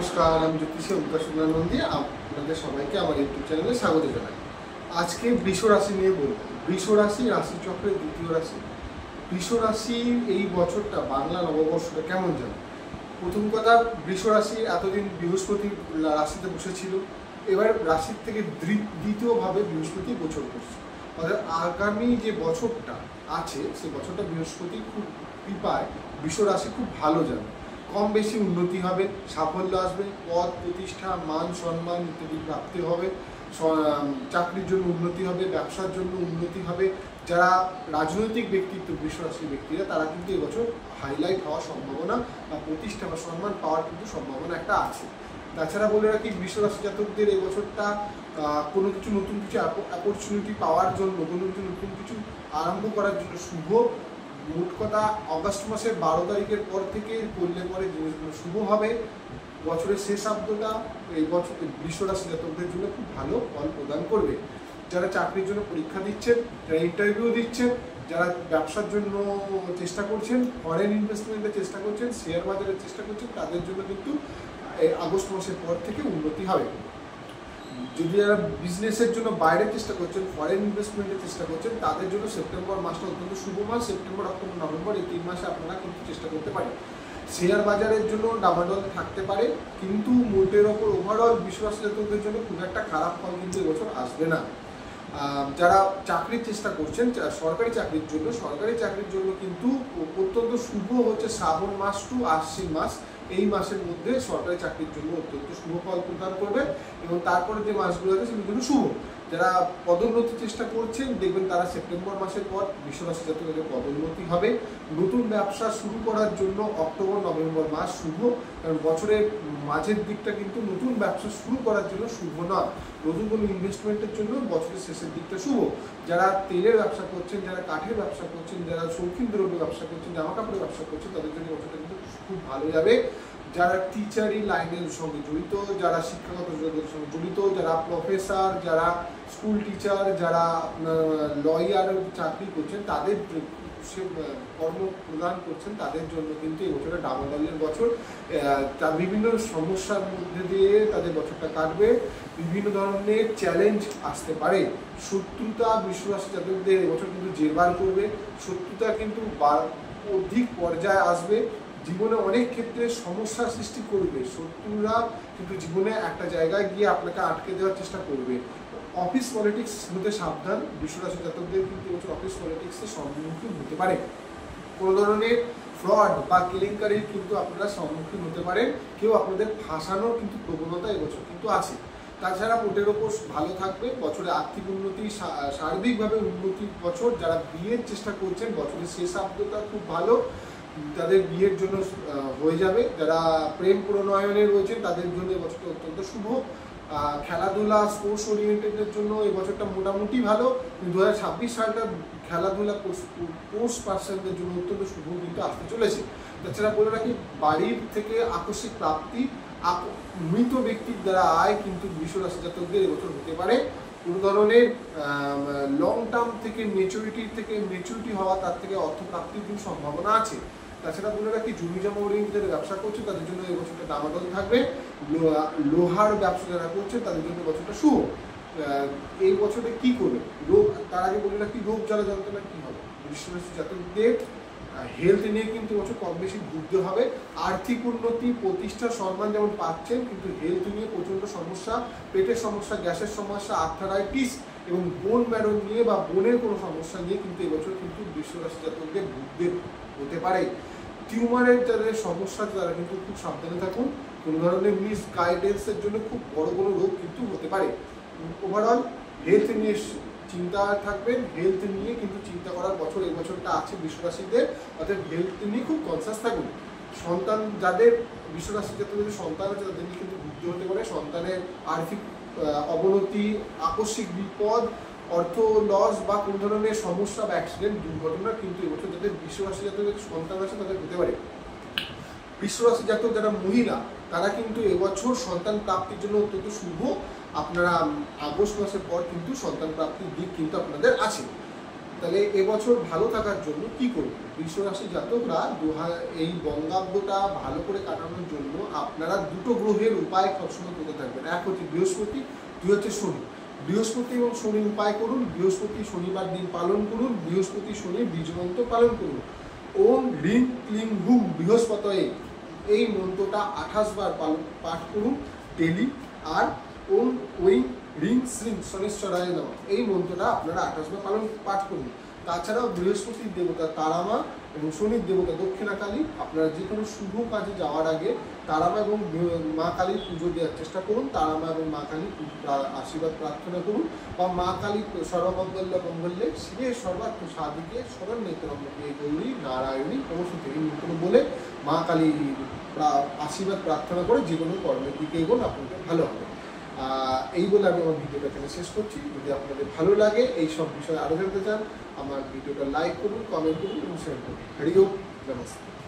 নমস্কার, আমি জ্যোতিষী অমিতা নন্দী। আপনাদের সবাইকে আমার ইউটিউব চ্যানেলে স্বাগত জানাই। আজকে বৃষ রাশি নিয়ে বলবো। বৃষ রাশি রাশিচক্রের দ্বিতীয় রাশি। বৃষ রাশির এই বছরটা বাংলা নববর্ষটা কেমন যাবে? প্রথম কথা, বৃষ রাশি এতদিন বৃহস্পতি রাশিতে বসেছিল, এবার রাশির থেকে দ্বিতীয়ভাবে বৃহস্পতি গোচর করছে। অর্থাৎ আগামী যে বছরটা আছে সেই বছরটা বৃহস্পতি খুব কৃপায় বৃষ রাশি খুব ভালো যাবে। কম বেশি উন্নতি হবে, সাফল্য আসবে, পদ প্রতিষ্ঠা মান সম্মান ইত্যাদি প্রাপ্তি হবে, চাকরির জন্য উন্নতি হবে, ব্যবসার জন্য উন্নতি হবে। যারা রাজনৈতিক ব্যক্তিত্ব বৃষ রাশির ব্যক্তিরা তারা কিন্তু এবছর হাইলাইট হওয়ার সম্ভাবনা বা প্রতিষ্ঠা বা সম্মান পাওয়ার কিন্তু সম্ভাবনা একটা আছে। তাছাড়া বলে রাখি, বৃষ রাশি জাতকদের এই বছরটা কোনো কিছু নতুন কিছু অপরচুনিটি পাওয়ার জন্য, কোনো কিছু নতুন কিছু আরম্ভ করার জন্য শুভ। মোট কথা, অগস্ট মাসের 12 তারিখের পর থেকে করলে পরে জিনিসগুলো শুভ হবে। বছরের শেষার্ধটা এই বছর বৃষ রাশি জাতকদের জন্য খুব ভালো ফল প্রদান করবে। যারা চাকরির জন্য পরীক্ষা দিচ্ছেন, যারা ইন্টারভিউ দিচ্ছেন, যারা ব্যবসার জন্য চেষ্টা করছেন, ফরেন ইনভেস্টমেন্টের চেষ্টা করছেন, শেয়ার বাজারের চেষ্টা করছেন, তাদের জন্য কিন্তু এই আগস্ট মাসের পর থেকে উন্নতি হবে। যদি যারা বিজনেসের জন্য বাইরে চেষ্টা করছেন, ফরেন ইনভেস্টমেন্টের চেষ্টা করছেন, তাদের জন্য সেপ্টেম্বর মাসটা অত্যন্ত শুভ মাস। সেপ্টেম্বর, অক্টোবর, নভেম্বর এই 3 মাসে আপনারা কিন্তু চেষ্টা করতে পারেন। শেয়ার বাজারের জন্য ডামাডোল থাকতে পারে, কিন্তু মোটের ওপর ওভারঅল বৃষ রাশি জাতকদের জন্য খুব একটা খারাপ ফল কিন্তু এবছর আসবে না। যারা চাকরির চেষ্টা করছেন, সরকারি চাকরির জন্য কিন্তু অত্যন্ত শুভ হচ্ছে শ্রাবণ মাস টু আশ্বিন মাস। এই মাসের মধ্যে সরকারি চাকরির জন্য অত্যন্ত শুভ ফল প্রদান করবে এবং তারপরে যে মাসগুলো আছে সেগুলোর জন্য শুভ। যারা পদোন্নতির চেষ্টা করছেন, দেখবেন তারা সেপ্টেম্বর মাসের পর বৃষ রাশি জাতকদের পদোন্নতি হবে। নতুন ব্যবসা শুরু করার জন্য অক্টোবর নভেম্বর মাস শুভ, কারণ বছরের মাঝের দিকটা কিন্তু নতুন ব্যবসা শুরু করার জন্য শুভ নয়। নতুন কোনো ইনভেস্টমেন্টের জন্য বছরের শেষের দিকটা শুভ। যারা তেলের ব্যবসা করছেন, যারা কাঠের ব্যবসা করছেন, যারা শৌখিন দ্রব্য ব্যবসা করছেন, জামা কাপড়ের ব্যবসা করছেন, তাদের জন্য বছরটা কিন্তু খুব ভালো যাবে। যারা টিচারি লাইনের সঙ্গে জড়িত, যারা শিক্ষাগত জগতের সঙ্গে জড়িত, যারা প্রফেসর, যারা স্কুল টিচার, যারা লয়ার চাকরি করছেন, তাদের কর্ম প্রদান করছেন, তাদের জন্য কিন্তু এই বছরটা ডাবলের বছর। তার বিভিন্ন সমস্যার মধ্যে দিয়ে তাদের বছরটা কাটবে। বিভিন্ন ধরনের চ্যালেঞ্জ আসতে পারে। শত্রুতা বৃষ রাশি জাতকদের এবছর কিন্তু জেরবার করবে। শত্রুতা কিন্তু অধিক পর্যায়ে আসবে। জীবনে অনেক ক্ষেত্রে সমস্যার সৃষ্টি করবে। শত্রুরা কিন্তু জীবনে একটা জায়গায় গিয়ে আপনাকে আটকে দেওয়ার চেষ্টা করবে। অফিস পলিটিক্স হতে সাবধান। বৃষ রাশি জাতকদের কিন্তু এবছর অফিস পলিটিক্সের সম্মুখীন হতে পারে। কোনো ধরনের ফ্রড বা কেলেঙ্কারির কিন্তু আপনারা সম্মুখীন হতে পারেন। কেউ আপনাদের ফাঁসানোর কিন্তু প্রবণতা এবছর কিন্তু আছে। তাছাড়া মোটের ওপর ভালো থাকবে। বছরে আর্থিক উন্নতি, সার্বিকভাবে উন্নতির বছর। যারা বিয়ের চেষ্টা করছেন, বছরের শেষার্ধটা খুব ভালো, তাদের বিয়ের জন্য হয়ে যাবে। যারা প্রেম প্রণয়নে রয়েছেন তাদের জন্য এবছরটা অত্যন্ত শুভ। খেলাধুলা, স্পোর্টস ওরিয়েন্টেডের জন্য এবছরটা মোটামুটি ভালো। 2026 সালটা খেলাধুলা, স্পোর্টস পার্সনদের জন্য অত্যন্ত শুভ কিন্তু আসতে চলেছে। তাছাড়া বলে রাখি, বাড়ির থেকে আকস্মিক প্রাপ্তি, মৃত ব্যক্তির দ্বারা আয় কিন্তু বৃষ রাশি জাতকদের এবছর হতে পারে। কোনো ধরনের লং টার্ম থেকে মেচুরিটি হওয়া, তার থেকে অর্থ প্রাপ্তির কিন্তু সম্ভাবনা আছে। তাছাড়া বলে রাখি, জমি জমা ওরিয়েন্টেড ব্যবসা করছে তাদের জন্য এই বছরটা ডামাডোল থাকবে। লোহার ব্যবসা যারা করছে তাদের জন্য বছরটা শুভ। এই বছরে কি করবে? রোগ, তার আগে বলে রাখি, রোগ জ্বালা যন্ত্রণা কি হবে? বৃষ রাশি জাতকদের হেলথ নিয়ে কিন্তু বছর কম বেশি ভুগতে হবে। আর্থিক উন্নতি, প্রতিষ্ঠা, সম্মান যেমন পাচ্ছেন, কিন্তু হেলথ নিয়ে প্রচণ্ড সমস্যা, পেটের সমস্যা, গ্যাসের সমস্যা, আর্থারাইটিস এবং বোন ম্যারো নিয়ে বা বোনের কোনো সমস্যা নিয়ে কিন্তু এবছর কিন্তু বৃষ রাশি জাতকদের ভুগতে হতে পারে। টিউমারের যাদের সমস্যা তারা কিন্তু খুব সাবধানে থাকুন। কোনো ধরনের মিস গাইডেন্সের জন্য খুব বড় কোনো রোগ কিন্তু হতে পারে। ওভারঅল হেলথ নিয়ে চিন্তা থাকবেন। হেলথ নিয়ে কিন্তু চিন্তা করার বছর এই বছরটা আছে বৃষ রাশিদের। অর্থাৎ হেলথ নিয়ে খুব কনসাস থাকুন। সন্তান, যাদের বৃষ রাশি জাতকদের সন্তান আছে তাদের নিয়ে কিন্তু ভুগতে হতে পারে। সন্তানের আর্থিক অবনতি, আকস্মিক বিপদ, অর্থ লস বা কোনো ধরনের সমস্যা বা অ্যাক্সিডেন্ট, দুর্ঘটনা কিন্তু এবছর যাদের বৃষ রাশি জাতকের সন্তান আছে তাদের হতে পারে। বৃষ রাশি জাতক যারা মহিলা, তারা কিন্তু এবছর সন্তান প্রাপ্তির জন্য অত্যন্ত শুভ। আপনারা আগস্ট মাসের পর কিন্তু সন্তান প্রাপ্তির দিক কিন্তু আপনাদের আছে। তাহলে এবছর ভালো থাকার জন্য কি করব? বৃষ রাশি জাতকরা এই বঙ্গাব্দটা ভালো করে কাটানোর জন্য আপনারা দুটো গ্রহের উপায় সবসময় করতে থাকবেন। এক হচ্ছে বৃহস্পতি, দুই হচ্ছে শনি। বৃহস্পতি এবং শনির উপায় করুন। বৃহস্পতি শনিবার দিন পালন করুন। বৃহস্পতি শনির বীজ মন্ত্র পালন করুন। ওম হ্রিং ক্লিং হুম বৃহস্পতয়ে, এই মন্ত্রটা 28 বার পাঠ করুন ডেলি। আর ওম ওই হ্রিং শ্রীং শনিশ্বরায় নমঃ, এই মন্ত্রটা আপনারা 28 বার পাঠ করুন। তাছাড়াও বৃহস্পতির দেবতা তারামা এবং শনির দেবতা দক্ষিণাকালী, আপনারা যে কোনো শুভ কাজে যাওয়ার আগে তারামা এবং মা কালীর পুজো দেওয়ার চেষ্টা করুন। তারামা এবং মা কালীর আশীর্বাদ প্রার্থনা করুন। বা মা কালী সর্বমঙ্গল্য মঙ্গল্যে শিবে সর্বার্থ সাধিকে শরণ নেত্রম্বকে গৌরী নারায়ণী নমস্তুতে, এই মন্ত্র বলে মা কালীর আশীর্বাদ প্রার্থনা করে যে কোনো কর্মের দিকে এগোন, আপনাদের ভালো হবে। এই বলে আমি আমার ভিডিওটা এখানে শেষ করছি। যদি আপনাদের ভালো লাগে এই সব বিষয়ে আরও জানতে চান, আমার ভিডিওটা লাইক করুন, কমেন্ট করুন এবং শেয়ার করুন। হরি ওম, নমস্তে।